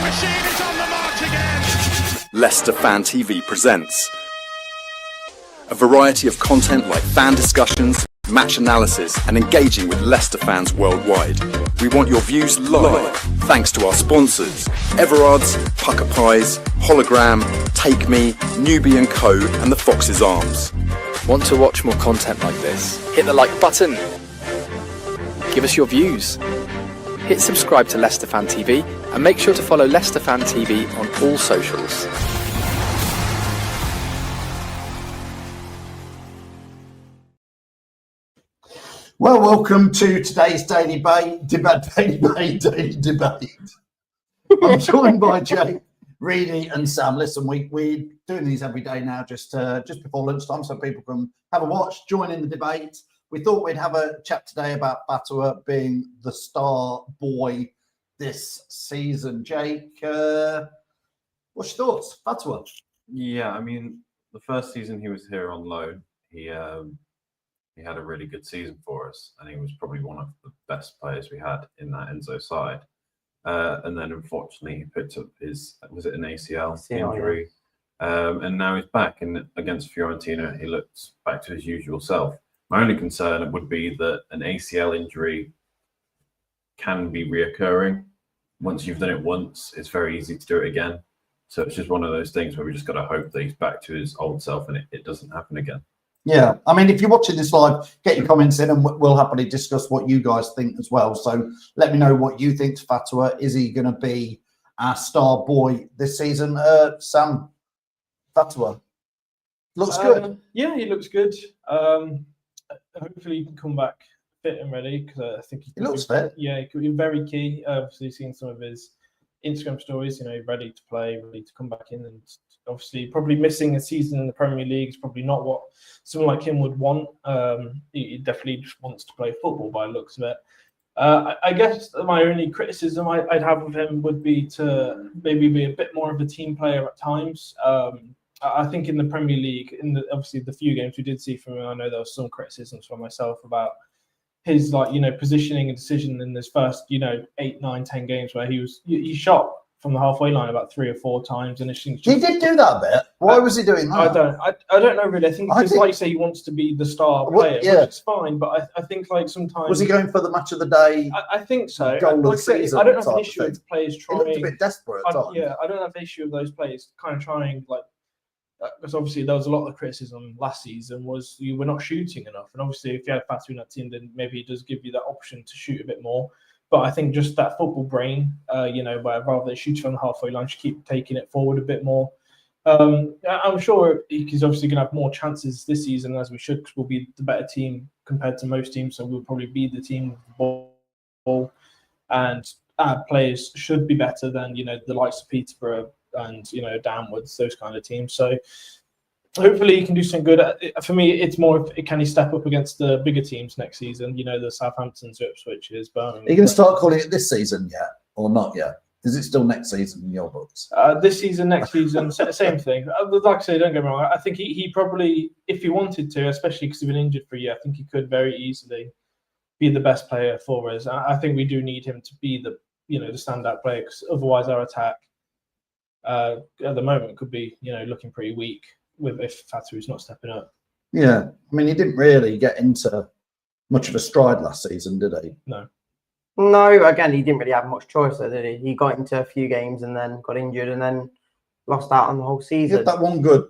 machine is on the march again. Leicester Fan TV presents a variety of content like fan discussions, match analysis, and engaging with Leicester fans worldwide. We want your views live, thanks to our sponsors, Everard's, Pucker Pies, Hologram, Take Me, Newbie & Co, and the Fox's Arms. Want to watch more content like this? Hit the like button. Give us your views. Hit subscribe to Leicester Fan TV and make sure to follow Leicester Fan TV on all socials. Well, welcome to today's daily debate. I'm joined by Jake, Reedy, and Sam. Listen, we're doing these every day now, just before lunchtime, so people can have a watch, join in the debate. We thought we'd have a chat today about Fatawu being the star boy this season. Jake, what's your thoughts, Fatawu? Yeah, I mean, the first season he was here on loan, he had a really good season for us, and he was probably one of the best players we had in that Enzo side. And then, unfortunately, he picked up was it an ACL injury? Yeah. And now he's back, and against Fiorentina, he looks back to his usual self. My only concern would be that an ACL injury can be reoccurring. Once you've done it once, it's very easy to do it again. So it's just one of those things where we just got to hope that he's back to his old self and it doesn't happen again. Yeah, I mean, if you're watching this live, get your comments in and we'll happily discuss what you guys think as well. So let me know what you think to Fatawu. Is he going to be our star boy this season? Sam, Fatawu looks good. Yeah, he looks good. Hopefully he can come back fit and ready, because I think he looks fit. Yeah, he could be very key. Obviously, seen some of his Instagram stories, ready to play, ready to come back in, and obviously probably missing a season in the Premier League is probably not what someone like him would want. He definitely just wants to play football by the looks of it. I guess my only criticism I'd have of him would be to maybe be a bit more of a team player at times. I think in the Premier League, obviously the few games we did see from him, I know there was some criticisms from myself about his positioning and decision in his first 8, 9, 10 games where he shot from the halfway line about 3 or 4 times, and he did do that a bit. Why was he doing that? I don't know really. I think because, like you say, he wants to be the star player, which is fine. But I think sometimes was he going for the match of the day? I think so. Goal of the season. I don't have an issue with players trying. He looked a bit desperate at times. Yeah, I don't have an issue with those players kind of trying because obviously there was a lot of criticism last season was you were not shooting enough, and obviously if you had Fatawu in that team, then maybe it does give you that option to shoot a bit more. But I think just that football brain, where rather than shooting from the halfway line, should keep taking it forward a bit more. I'm sure he's obviously going to have more chances this season, as we should, because we'll be the better team compared to most teams. So we'll probably be the team with the ball, and our players should be better than the likes of Peterborough and downwards, those kind of teams. So hopefully he can do something good. For me, it's more of can he step up against the bigger teams next season? The Southamptons, Ipswiches, Birmingham. Are you going to start calling it this season yet, or not yet? Is it still next season in your books? This season, next season, same thing. Like I say, don't get me wrong. I think he probably, if he wanted to, especially because he's been injured for a year, I think he could very easily be the best player for us. I think we do need him to be the the standout player, because otherwise our attack at the moment could be looking pretty weak if Fatawu's not stepping up. Yeah, I mean, he didn't really get into much of a stride last season, did he? No, again, he didn't really have much choice, though, did he? He got into a few games and then got injured and then lost out on the whole season. He had that one good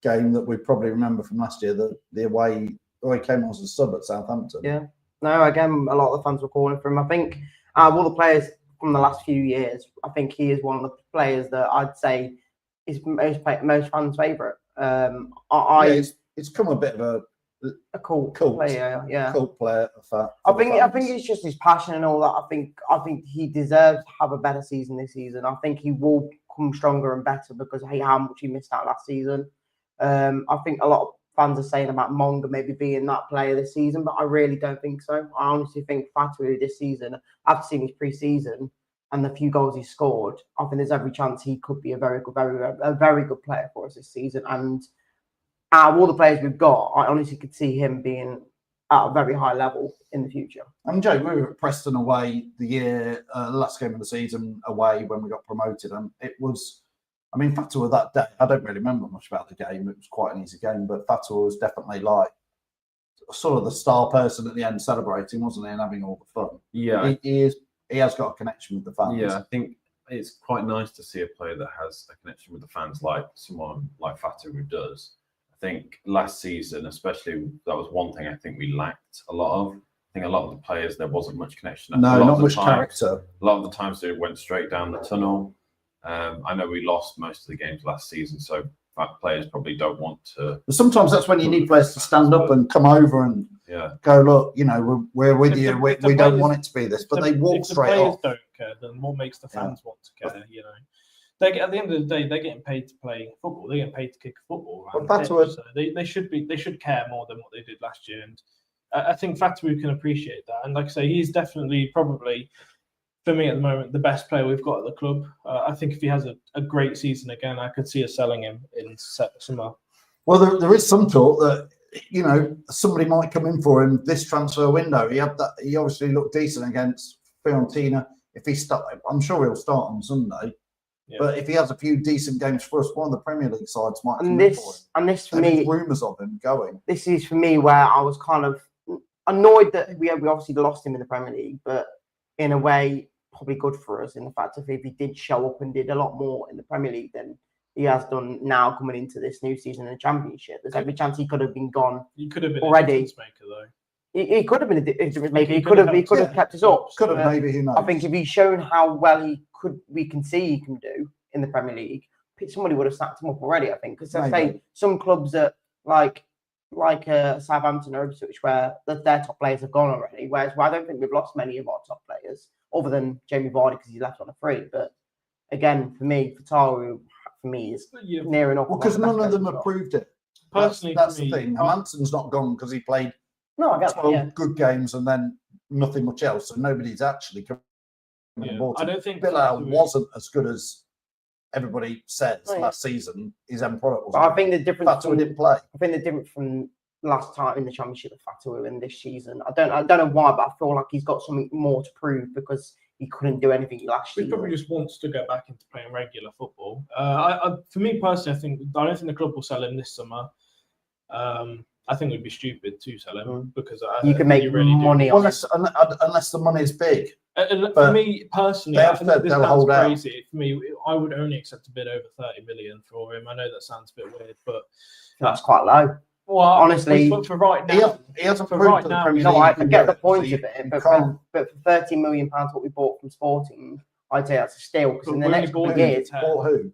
game that we probably remember from last year, the away he came on as a sub at Southampton. Yeah. No, again, a lot of the fans were calling for him. I think of all the players from the last few years, I think he is one of the players that I'd say is most fans' favourite. It's come a bit of a cult player, yeah. Cult player. I think it's just his passion and all that. I think he deserves to have a better season this season. I think he will come stronger and better because how much he missed out last season. I think a lot of fans are saying about Monga maybe being that player this season, but I really don't think so. I honestly think Fatawu this season, after seeing his pre-season and the few goals he scored, I think there's every chance he could be a very good player for us this season. And out of all the players we've got, I honestly could see him being at a very high level in the future. Joe, we were at Preston away the last game of the season away when we got promoted, and it was, I mean, Fatawu that day, I don't really remember much about the game. It was quite an easy game, but Fatawu was definitely like sort of the star person at the end, celebrating, wasn't he, and having all the fun. Yeah, he has got a connection with the fans. Yeah, I think it's quite nice to see a player that has a connection with the fans, like someone like Fatawu does. I think last season, especially, that was one thing I think we lacked a lot of. I think a lot of the players, there wasn't much connection. No, not much character. A lot of the times they went straight down the tunnel. I know we lost most of the games last season, so players probably don't want to. But sometimes that's when you need players to stand up and come over and go, look, you know, we're with you. We don't want it to be this, but they walk straight off. If the players don't care, then what makes the fans want to care? You know, they get, at the end of the day, they're getting paid to play football. They're getting paid to kick football. Right? But Fatawu, so they should care more than what they did last year, and I think Fatawu can appreciate that. And like I say, he's definitely probably, for me at the moment, the best player we've got at the club. I think if he has a great season again, I could see us selling him in summer. Well, there is some talk that, you know, somebody might come in for him this transfer window. He obviously looked decent against Fiorentina. If he I'm sure he'll start on Sunday. Yeah. But if he has a few decent games for us, one of the Premier League sides might come in for him. And this for me, rumours of him going. This is for me where I was kind of annoyed that we obviously lost him in the Premier League, but in a way, probably good for us in the fact that if he did show up and did a lot more in the Premier League than he has done now coming into this new season in the Championship. There's every chance he could have been gone. He could have been already. A difference maker, though. He could have been a difference maker. He could have kept us up. Could have, maybe, who knows? I think if he's shown how well we can see he can do in the Premier League, somebody would have snapped him up already. I think because I say some clubs that like Southampton or Ipswich, where their top players have gone already. Whereas I don't think we've lost many of our top players, other than Jamie Vardy because he left on a free. But again, for me, Fatawu is near enough. Well, because none of them have proved it. Personally, that's the thing. Manson's not gone because he played 12 good games and then nothing much else. So nobody's actually come on board. I don't think Bilal wasn't as good as everybody says last season. His end product was. I think the difference. Fatawu didn't play. I think the difference from last time in the Championship with Fatawu and this season, I don't know why, but I feel like he's got something more to prove because he couldn't do anything last year. He probably just wants to go back into playing regular football. For me personally, I don't think the club will sell him this summer. I think it would be stupid to sell him because you can make really money on unless the money is big. For me personally, I think this sounds crazy. For me, I would only accept a bid over 30 million for him. I know that sounds a bit weird, but that's quite low. Well, honestly, for right now, he hasn't proved right now. No, I get the point of it, but for £30 million what we bought from Sporting, I'd say that's a steal because in the next couple of years, bought who?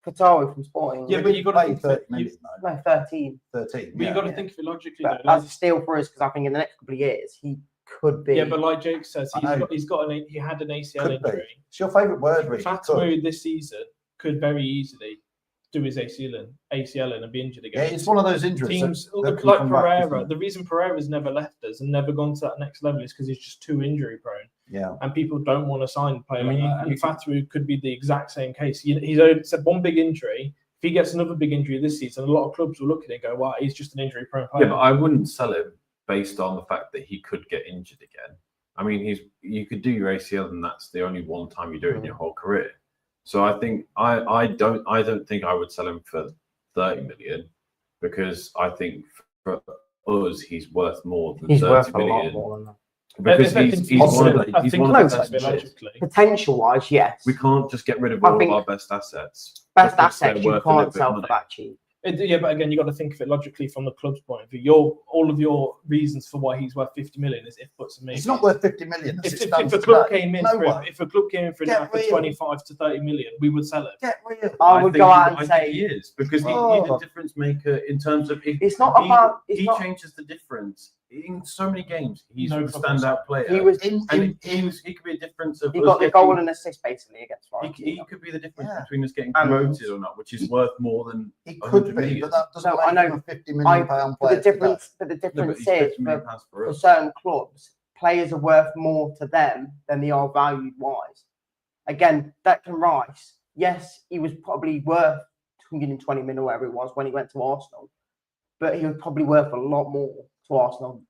Fatawu from Sporting. Yeah, but you got to think 30 million. No, 13. 13. But you got to think of it logically. But that's a steal for us because I think in the next couple of years he could be. Yeah, but like Jake says, he had an ACL injury. It's your favourite word, Rick. Fatawu this season could very easily do his ACL in and be injured again. Yeah, it's one of those injuries. Teams like Pereira, the reason Pereira's never left us and never gone to that next level is because he's just too injury prone. Yeah. And people don't want to sign a player like that. And Fatawu could be the exact same case. He's only said one big injury. If he gets another big injury this season, a lot of clubs will look at it and go, wow, he's just an injury prone player. Yeah, but I wouldn't sell him based on the fact that he could get injured again. I mean, you could do your ACL and that's the only one time you do it in your whole career. So I think I don't think I would sell him for 30 million because I think for us he's worth more than 30 million. A lot more than that. Because he's one of the best players. Potential-wise, yes. We can't just get rid of all of our best assets. Best assets you can't sell for that cheap. Yeah, but again, you got to think of it logically from the club's point of view. All of your reasons for why he's worth 50 million is if buts and maybe. It's not worth 50 million. If a club came in for 25 to 30 million, we would sell it. Get real. I would go out and say he is because he's a difference maker in terms of it's not about he changes the difference in so many games. He's a standout player. He was he could be a difference of. He got the goal and assist basically against France. He could be the difference between us getting promoted or not, which is worth more than. He could be, but that doesn't make him a £50 million player. But the difference is for certain clubs, players are worth more to them than they are valued wise. Again, Declan Rice, yes, he was probably worth 220 million or whatever it was when he went to Arsenal, but he was probably worth a lot more to Arsenal,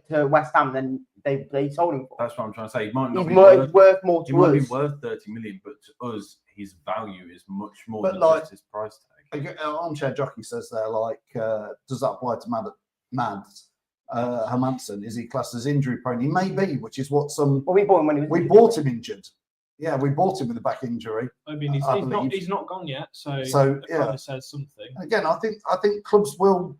to West Ham than they sold him for. That's what I'm trying to say. He might not He's be worth more he to might be us. worth 30 million, but to us, his value is much more But than like- just his price tag. Armchair Jockey says there, like, does that apply to Mads Hermansen? Is he classed as injury prone? He may be, which is what some. Well, we bought him when he was. We bought him injured. Yeah, we bought him with a back injury. I mean, he's not gone yet, so that yeah. kind of says something. Again, I think clubs will.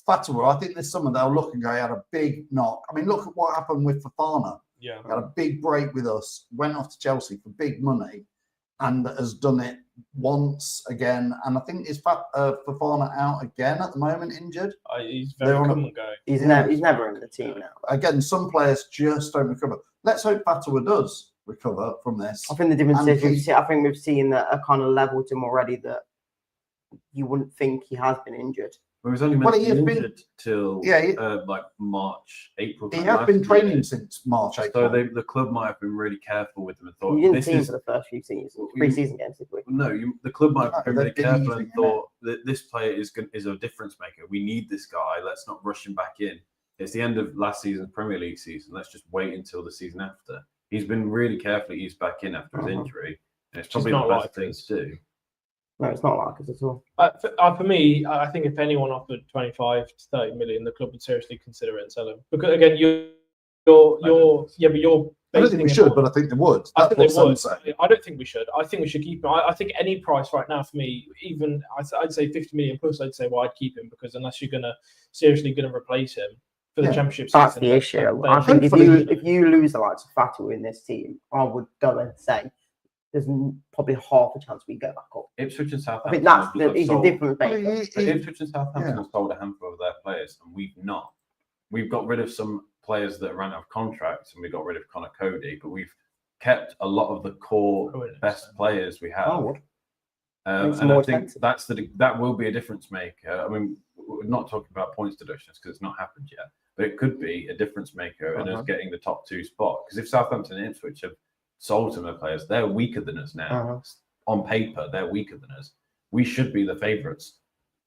Fatawu, I think this summer they'll look and go, he had a big knock. I mean, look at what happened with Fofana. Yeah, He had a big break with us, went off to Chelsea for big money, and has done it once again. And I think is Fofana out again at the moment, injured. He's very come and go. He's never in the team now. Again, some players just don't recover. Let's hope Fatawu does recover from this. I think the difference And is I think we've seen a kind of level to him already that you wouldn't think he has been injured. He was only meant Well, he to has be been- injured till like March, April. He time has last been year. training since March, So April. the club might have been really careful with him and thought You didn't this see him is for the first few seasons, Well, pre-season games, did we? no. The club might have been No, really they've been careful using and him, thought that this player is a difference maker. We need this guy. Let's not rush him back in. It's the end of last season's Premier League season. Let's just wait until the season after. He's been really carefully eased back in after his injury, and it's probably not the best like thing us. to do. No, it's not like us at all. For me, I think if anyone offered 25 to 30 million, the club would seriously consider it and sell him. Because again, you're I don't think we should, but I think they would. I That's think what they some would. say. I don't think we should. I think we should keep him. I think any price right now for me, even I'd say 50 million plus, I'd say, well, I'd keep him because unless you're seriously going to replace him for the Yeah, championship That's season, the issue. then I think hopefully- if you lose the likes of Fatawu in this team, I would go and say there's probably half a chance we go back up. Ipswich and I Southampton. think that's have he's a sold- different Well, maker. But Ipswich and Southampton Yeah. have sold a handful of their players, and we've not. We've got rid of some players that ran out of contracts, and we got rid of Connor Cody, but we've kept a lot of the core Brilliant. best players we have. I would. Makes them And more I think expensive. that will be a difference maker. I mean, we're not talking about points deductions because it's not happened yet, but it could be a difference maker in us getting the top two spot. Because if Southampton and Ipswich have sold some of the players, they're weaker than us now. On paper, they're weaker than us. We should be the favourites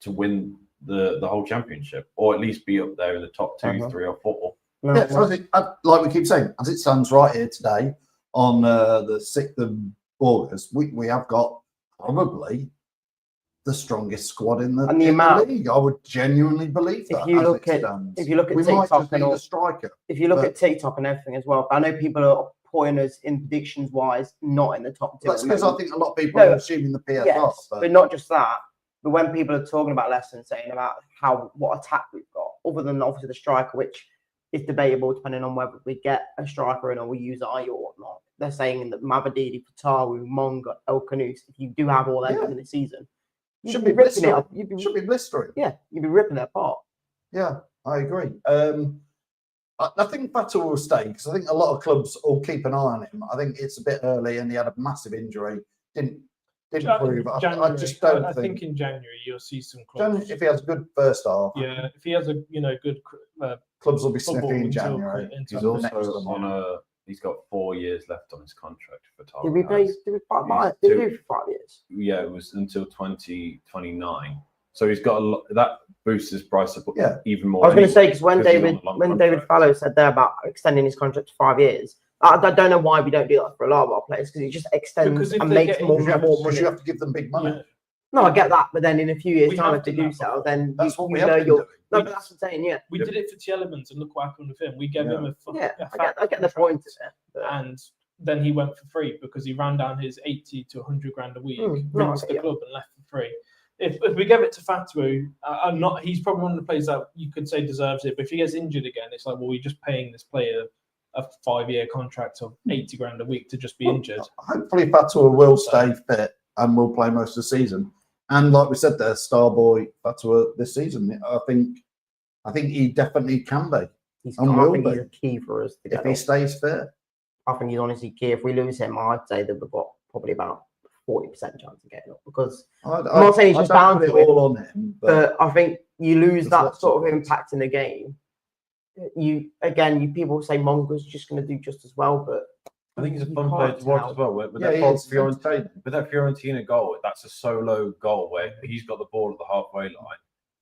to win the whole championship, or at least be up there in the top 2, 3, or 4. No, Yeah, so I think, like we keep saying, as it stands right here today on the 6th of August, we have got probably the strongest squad in the, And the in amount- the league. I would genuinely believe that. If you as look it at stands. if you look at we might TikTok just and need all, a striker. if you look but- at TikTok and everything as well, I know people are putting us in predictions wise not in the top two. That's at the because I moment. think a lot of people No, are assuming the PSR. Yes, but but not just that. But when people are talking about Leicester and saying about what attack we've got, other than obviously the striker, which is debatable depending on whether we get a striker in or we use Ayew or whatnot. They're saying that Mavadidi, Fatawu, Monga, El Kanous, if you do have all them in the season, should you'd be ripping it blistering. up. You'd be, Should be blistering. yeah, you'd be ripping it apart. Yeah, I agree. I think Fatawu will stay because I think a lot of clubs will keep an eye on him. I think it's a bit early and he had a massive injury. Didn't prove. I just don't I think. think in January you'll see some clubs. If he has a good first half, Yeah, if he has a good clubs will be football sniffing in until- January. until He's the also next one, on he's got 4 years left on his contract for Tara. Did we play? Did we fight? Did we do for 5 years? Yeah, it was until 2029. So he's got a lot. That boosts his price up Yeah. even more. I was going to say anyway, because when he's on David a long David contract. Fallow said there about extending his contract to 5 years, I don't know why we don't do that for a lot of our players because it just extends Because if and they makes get more injured, more Because money. you have to give them big money. Yeah. No, I get that, but then in a few years' We time, have if they done do that sell, before. then That's what we you have know been you're. doing. No, but that's what I'm saying. Yeah, We did it for Tielemans and look what happened with him. We gave him a yeah, fat I get the contract, point there. but- and then he went for free because he ran down his 80 to 100 grand a week, No, rinsed the yeah. club and left for free. If we give it to Fatawu, I'm not. He's probably one of the players that you could say deserves it. But if he gets injured again, it's like, well, we're just paying this player a 5-year contract of 80 grand a week to just be injured. Hopefully, Fatawu will stay fit and will play most of the season. And like we said, there, Starboy Fatawu this season. I think he definitely can be He's, And I will think be. he's a key for us to if get. he Up. stays fit. I think he's honestly key. If we lose him, I'd say that we've got probably about 40% chance of getting up because I'm not saying it's just down it to it, all on him, but I think you lose There's that lots sort of of points. impact in the game. People say Monga's just going to do just as well, but I think he's a you fun player can't to watch tell. as well. With yeah, that he Fiorentina- is entertaining. with that Fiorentina goal, that's a solo goal where he's got the ball at the halfway line,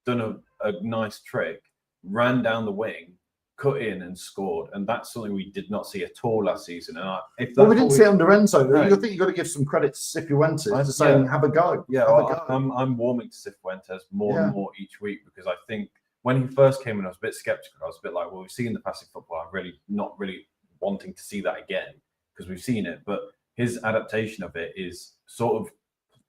done a nice trick, ran down the wing, cut in and scored, and that's something we did not see at all last season. And we didn't see it under Enzo. No. I think you've got to give some credit to Cifuentes to Yeah. saying, have a go. Yeah, have a go. I'm warming to Cifuentes more Yeah. and more each week, because I think when he first came in, I was a bit skeptical. I was a bit like, well, we've seen the passing football. I'm really not really wanting to see that again, because we've seen it. But his adaptation of it is sort of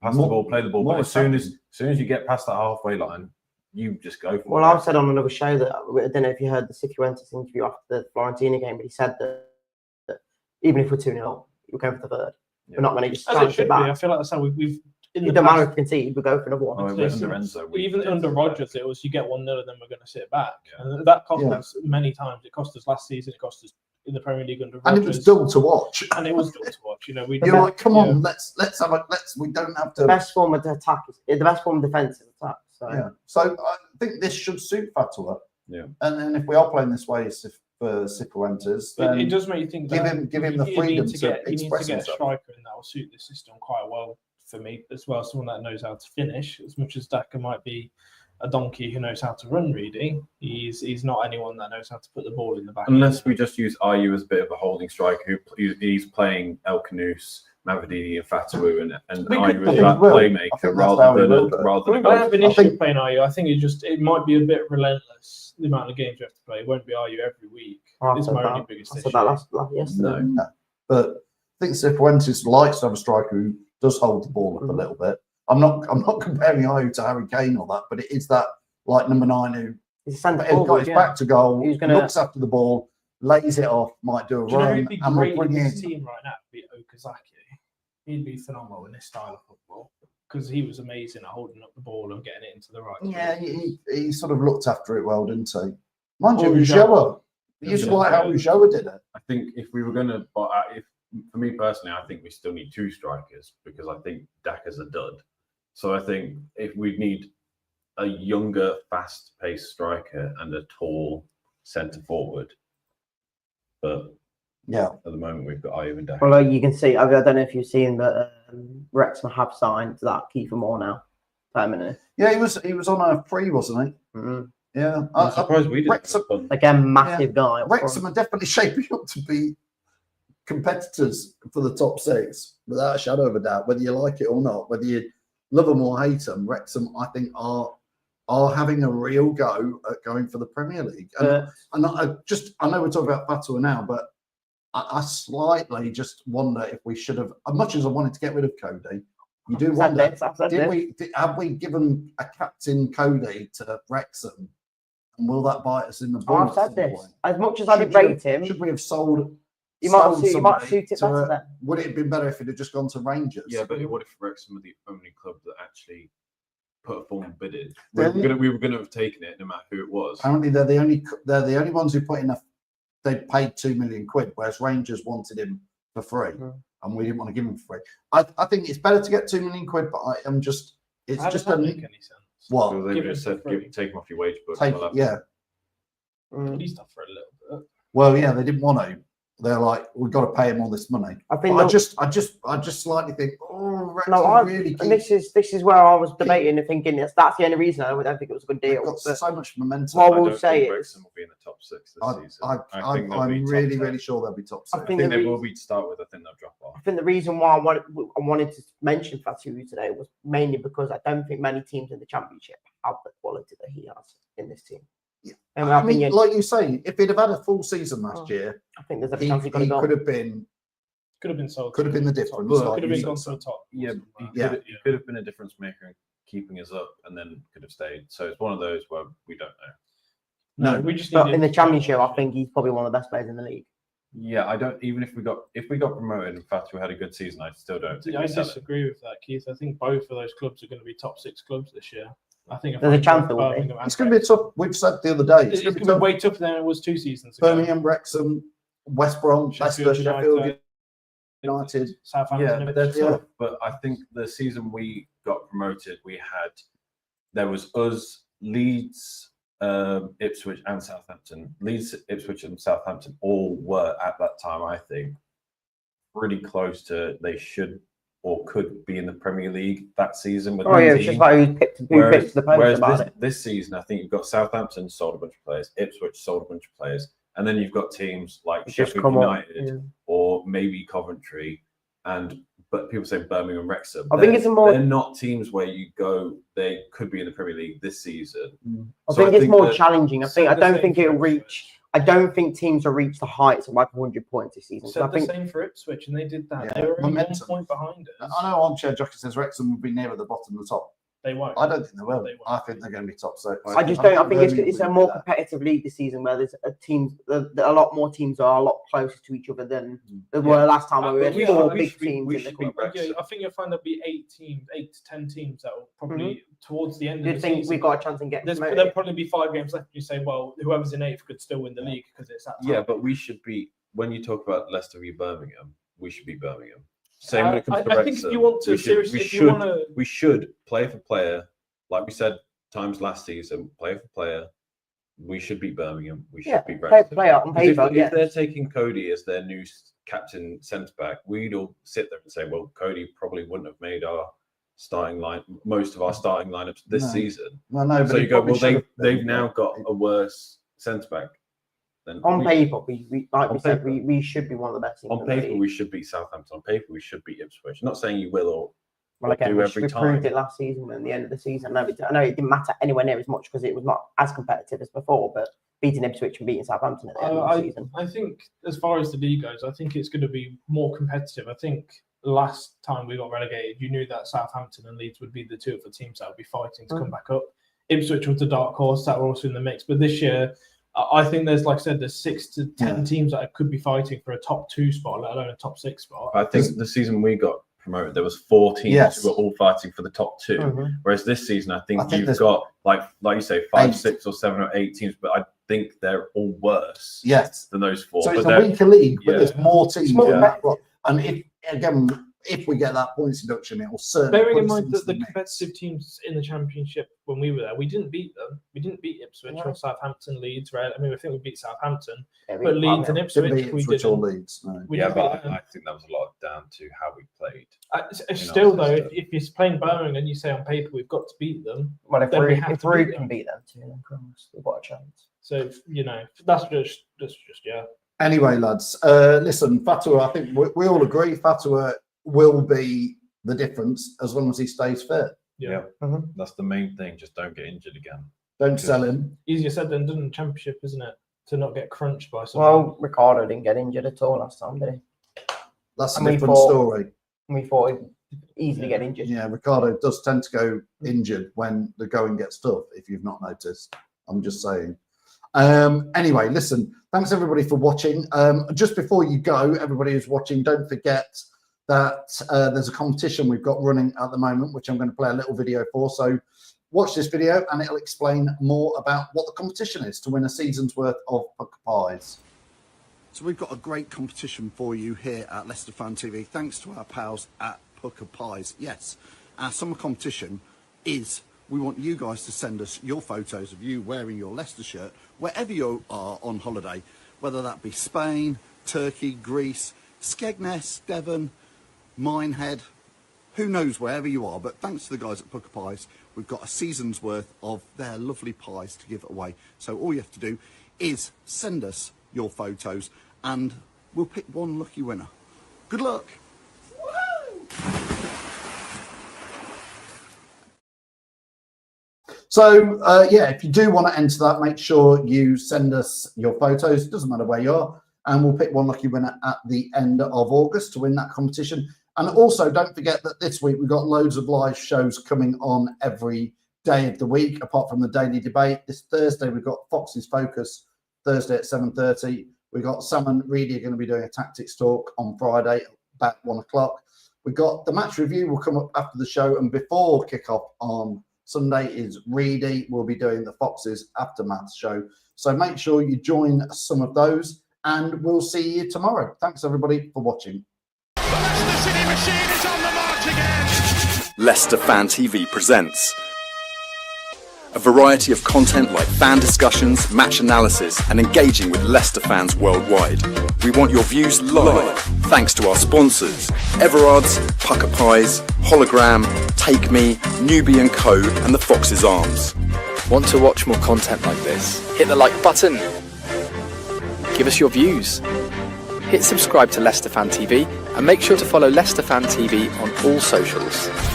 pass the ball, play the ball. But as soon as you get past that halfway line, you just go for it. Well, I said on another show that I don't know if you heard the Cifuentes interview after the Fiorentina game, but he said that even if we're 2-0, we're going for the third. Yeah. We're not going to just As try it and should sit be. back. I feel like that's how we've in It the doesn't matter past, if we concede, we go for another one. Oh, Yes, under Enzo, even under Rodgers, it was you get 1-0 and then we're going to sit back, Yeah. and that cost Yeah. us many times. It cost us last season. It cost us in the Premier League under And Rodgers, it was dull to watch. and it was dull to watch. You know, we You're like, come on, yeah. let's have a we don't have The to. best form of attack is the best form of defense is attack. So Yeah. So I think this should suit Fatawu. Yeah. And then if we are playing this way for Cifuentes, then It does make you think. give that him the you freedom need to get, you need to express get a himself. striker in that will suit the system quite well for me as well. Someone that knows how to finish, as much as Daka might be a donkey who knows how to run. Really, he's not anyone that knows how to put the ball in the back. Unless we just use Ayew as a bit of a holding striker, he's playing El Kanous, Mavadini, and Fatawu, and We Ayew could as do. that Well, I playmaker think that's how rather we than will do it. I don't have an I issue think- playing Ayew. I think it might be a bit relentless, the amount of games we have to play. It won't be Ayew every week. I It's said my that. only biggest I issue. said that last yesterday. No. But I think Cifuentes likes to have a striker who does hold the ball up a little bit. I'm not comparing Ayew to Harry Kane or that, but it is that like number 9 who He's a centre has got forward. his Yeah. back to goal, Who's gonna- looks after the ball, lays it off, might do a Do you know run, who'd be and great we'll in bring this in. team right now? Would be Okazaki. He'd be phenomenal in this style of football because he was amazing at holding up the ball and getting it into the right. Yeah, he sort of looked after it well, didn't he? Mind you, Or Ulloa. You used to Yeah. like how Ulloa did it. I think if we were going to, for me personally, I think we still need 2 strikers, because I think Daka's a dud. So I think if we need a younger, fast-paced striker and a tall centre forward, but Yeah. at the moment we've got Ayew and Daka. Well, you can see. I don't know if you've seen, but Wrexham have signed that Kiefer Moore now, permanently. Yeah, he was on a free, wasn't he? Mm-hmm. Yeah. I'm surprised we didn't. Wrexham, Again, massive guy. up Wrexham front. are definitely shaping up to be competitors for the top 6, without a shadow of a doubt, whether you like it or not, whether you love them or hate them. Wrexham, I think, are having a real go at going for the Premier League. And, I know we're talking about Fatawu now, but I slightly just wonder if we should have, as much as I wanted to get rid of Cody, you do wonder, have we given a captain Cody to Wrexham? And will that bite us in the butt? I've said this. As much as I didn't rate him, Should we have sold? you might sold suit somebody it to better then. Would it have been better if it had just gone to Rangers? Yeah, but what if Wrexham were the only club that actually put a formal bid in? Then- We were gonna have taken it no matter who it was. Apparently, they're the only ones who put in they paid £2 million, whereas Rangers wanted him for free, and we didn't want to give him for free. I think it's better to get £2 million, but I am just it's How just does a that make any sense? what So they Give just it said, for free. take them off your wage book. take we'll have- yeah. At least not for a little bit. Well, yeah, they didn't want to. They're like, we've got to pay him all this money. I think. But I just slightly think, oh, Wrexham really and this is where I was debating and thinking that's the only reason I don't think it was a good they've deal. got But so much momentum. Well, I we'll don't say think it. Wrexham will be in the top 6 this season. I'm they'll be top really, 10. really sure they'll be top 6. I I think think the they re- will be to start with. I think they'll drop off. I think the reason why I wanted to mention Fatawu today was mainly because I don't think many teams in the Championship have the quality that he has in this team. Yeah. In my I mean, opinion, like you say, if he'd have had a full season last year, I think there's a he chance he could have could gone. have been Could have been sold. Could have to been the top. difference, Could like have you been gone said. to the top. Yeah, somewhere. he could have been a difference maker in keeping us up, and then could have stayed. So it's one of those where we don't know. No, we just. But needed in the to- Championship, I think he's probably one of the best players in the league. Yeah, I don't. Even if we got promoted and Fatawu had a good season, I still don't think I we sell it. disagree with that, Keith. I think both of those clubs are going to be top 6 clubs this year. I think There's a chance there will be. Birmingham and It's going to be a tough. We've said the other day. It's It's going going to be to be tough. way tougher than it was 2 seasons ago. Birmingham, Wrexham, West Brom, Sheffield Leicester, Sheffield United. United. Southampton. Yeah, but they're Yeah. tough. But I think the season we got promoted, there was us, Leeds, Ipswich, and Southampton. Leeds, Ipswich, and Southampton all were at that time, I think, pretty close to they should or could be in the Premier League that season. With Oh that yeah, it's team. just like who picked the post about Whereas it. this season, I think you've got Southampton sold a bunch of players, Ipswich sold a bunch of players, And then you've got teams like Just Sheffield come on, United or maybe Coventry, but people say Birmingham, Wrexham. I think it's they're not teams where you go. They could be in the Premier League this season. I think it's more that- challenging. I don't think it'll reach. Ipswich. I don't think teams will reach the heights of like 100 points this season. Said I think the same for Ipswich, and they did that. Yeah, They were only 1 momentum. point behind us. I know Armchair Jockey says Wrexham will be near at the bottom of the top. They won't. I don't think they will. They won't. I think they're going to be top six. I just don't. I think it's a more competitive league this season where there's a lot more teams are a lot closer to each other than there were last time where we had four big teams in the club. Yeah, I think you'll find there'll be 8 to 10 teams that will probably towards the end of You the think season. we've got a chance in getting promoted? There'll probably be 5 games left. You say, well, whoever's in 8th could still win the league because it's that. Yeah, but we should be. When you talk about Leicester v Birmingham, we should be Birmingham. Same when it comes to I Wrexham. think if you want to we should, seriously, we if should, you want to, we should player for player, like we said times last season, player for player. We should beat Birmingham. We should beat Wrexham. Player on paper. If they're taking Cody as their new captain centre back, we'd all sit there and say, well, Cody probably wouldn't have made our starting line, most of our starting lineups this season. Well, no, So you go, well, they've now got a worse centre back. On paper, we should be one of the best teams. On paper, we should beat Southampton. On paper, we should beat Ipswich. Not saying you will or Well, again, do we every time. proved it last season at the end of the season. I know it didn't matter anywhere near as much because it was not as competitive as before, but beating Ipswich and beating Southampton at the end of the season. I think as far as the league goes, I think it's going to be more competitive. I think last time we got relegated, you knew that Southampton and Leeds would be the 2 of the teams that would be fighting to come back up. Ipswich was the dark horse that were also in the mix. But this year, I think there's, like I said, there's 6 to 10 teams that could be fighting for a top 2 spot, let alone a top 6 spot. I think the season we got promoted, there was 4 teams who were all fighting for the top 2. Whereas this season, I think you've got like you say 5, 6 or 7 or 8 teams, but I think they're all worse than those 4. So but it's a weaker league, but there's more teams. Yeah. And if we get that points deduction, it will certainly. Bearing in mind that the competitive teams in the Championship when we were there, we didn't beat them. We didn't beat Ipswich or Southampton, Leeds, right? I mean, I think we beat Southampton, but Leeds and Ipswich, we didn't. Or Leeds, no. But I think that was a lot down to how we played. Still, though, if you're playing Birmingham and you say on paper we've got to beat them, well, if we Root can beat them too, then we've got a chance. So that's just yeah. Anyway, lads, listen, Fatawu, I think we all agree Fatawu will be the difference as long as he stays fit. Yeah. That's the main thing. Just don't get injured again. Don't sell him. Easier said than done in the Championship, isn't it? To not get crunched by someone. Well, Ricardo didn't get injured at all last time, did he? That's a different story. We thought he'd easily get injured. Yeah, Ricardo does tend to go injured when the going gets tough, if you've not noticed. I'm just saying. Anyway, listen, thanks everybody for watching. Just before you go, everybody who's watching, don't forget that there's a competition we've got running at the moment, which I'm going to play a little video for. So watch this video and it'll explain more about what the competition is to win a season's worth of Pucker Pies. So we've got a great competition for you here at Leicester Fan TV, thanks to our pals at Pucker Pies. Yes, our summer competition is, we want you guys to send us your photos of you wearing your Leicester shirt wherever you are on holiday, whether that be Spain, Turkey, Greece, Skegness, Devon, Minehead, who knows, wherever you are. But thanks to the guys at Pucker Pies, we've got a season's worth of their lovely pies to give away. So all you have to do is send us your photos and we'll pick one lucky winner. Good luck. So, if you do want to enter that, make sure you send us your photos. It doesn't matter where you are. And we'll pick one lucky winner at the end of August to win that competition. And also, don't forget that this week we've got loads of live shows coming on every day of the week, apart from the daily debate. This Thursday, we've got Fox's Focus, Thursday at 7:30. We've got Sam and Reedy are going to be doing a tactics talk on Friday, about 1 o'clock. We've got the match review will come up after the show. And before kickoff on Sunday is Reedy. We'll be doing the Fox's Aftermath show. So make sure you join some of those. And we'll see you tomorrow. Thanks, everybody, for watching. The Leicester City machine is on the march again. Leicester Fan TV presents a variety of content like fan discussions, match analysis, and engaging with Leicester fans worldwide. We want your views live, thanks to our sponsors, Everard's, Pucker Pies, Hologram, Take Me, Newbie & Co, and the Fox's Arms. Want to watch more content like this? Hit the like button. Give us your views. Hit subscribe to Leicester Fan TV and make sure to follow Leicester Fan TV on all socials.